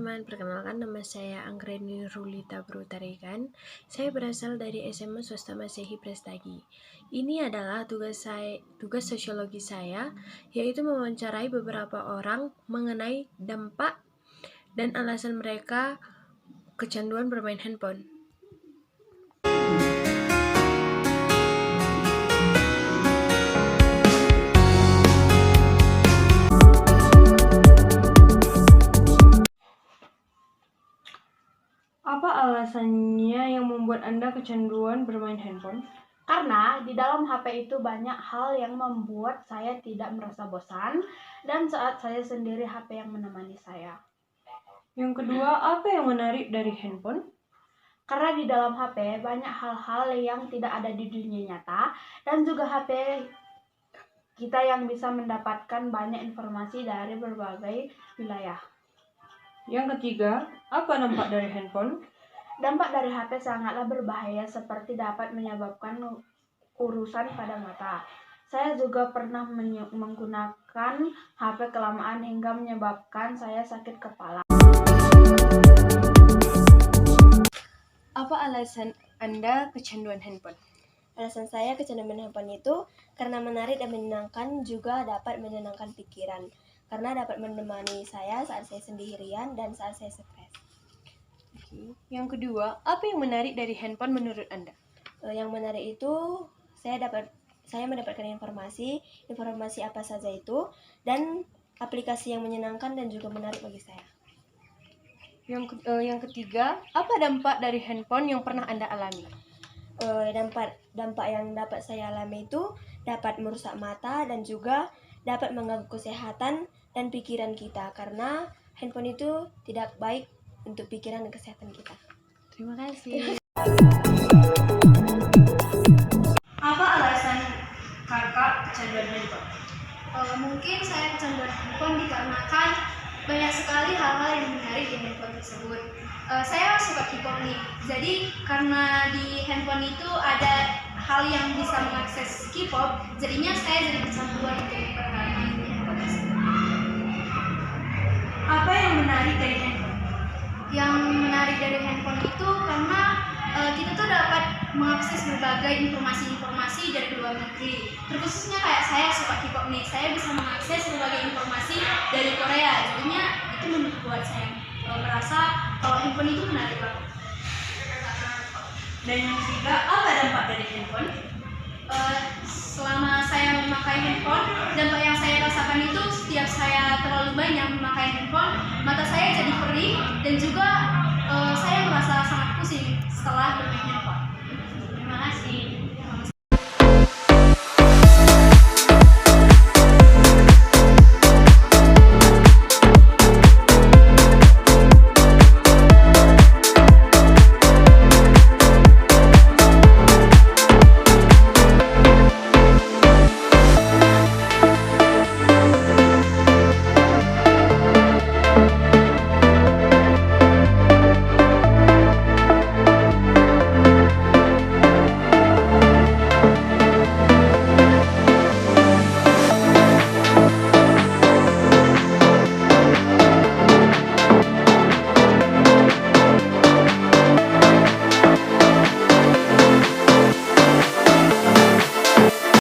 teman-teman, perkenalkan nama saya Anggreni Rulita Brutarikan. Saya berasal dari SMA Swasta Masehi Prestagi. Ini adalah tugas sosiologi saya, yaitu mewawancarai beberapa orang mengenai dampak dan alasan mereka kecanduan bermain handphone. Apa alasannya yang membuat Anda kecanduan bermain handphone? Karena di dalam HP itu banyak hal yang membuat saya tidak merasa bosan, dan saat saya sendiri HP yang menemani saya. Yang kedua, apa yang menarik dari handphone? Karena di dalam HP banyak hal-hal yang tidak ada di dunia nyata, dan juga HP kita yang bisa mendapatkan banyak informasi dari berbagai wilayah. Yang ketiga, apa dampak dari handphone? Dampak dari HP sangatlah berbahaya, seperti dapat menyebabkan urusan pada mata. Saya juga pernah menggunakan HP kelamaan hingga menyebabkan saya sakit kepala. Apa alasan Anda kecanduan handphone? Alasan saya kecanduan handphone itu karena menarik dan menyenangkan, juga dapat menenangkan pikiran. Karena dapat menemani saya saat saya sendirian dan saat saya stres. Yang kedua, apa yang menarik dari handphone menurut Anda? Yang menarik itu saya mendapatkan informasi apa saja itu, dan aplikasi yang menyenangkan dan juga menarik bagi saya. Yang ketiga, apa dampak dari handphone yang pernah Anda alami? Dampak yang dapat saya alami itu dapat merusak mata dan juga dapat mengganggu kesehatan dan pikiran kita, karena handphone itu tidak baik untuk pikiran dan kesehatan kita. Terima kasih. Apa alasan kakak kecanduan handphone? Mungkin saya kecanduan handphone dikarenakan banyak sekali hal-hal yang menarik di handphone tersebut. Saya suka K-pop nih, jadi karena di handphone itu ada hal yang bisa mengakses K-pop, jadinya saya jadi kecanduan untuk memperhatikan di handphone tersebut. Apa yang menarik dari handphone? Yang menarik dari handphone itu karena kita tuh dapat mengakses berbagai informasi dari luar negeri. Terkhususnya kayak saya suka K-pop nih, saya bisa mengakses berbagai informasi dari Korea. Jadinya itu membuat saya merasa kalau handphone itu menarik banget. Dan yang ketiga, apa dampak dari handphone? Selama saya memakai handphone, dampak yang saya rasakan itu setiap saya terlalu banyak memakai handphone, mata saya jadi perih dan juga saya merasa sangat pusing setelah bermain handphone. Terima kasih.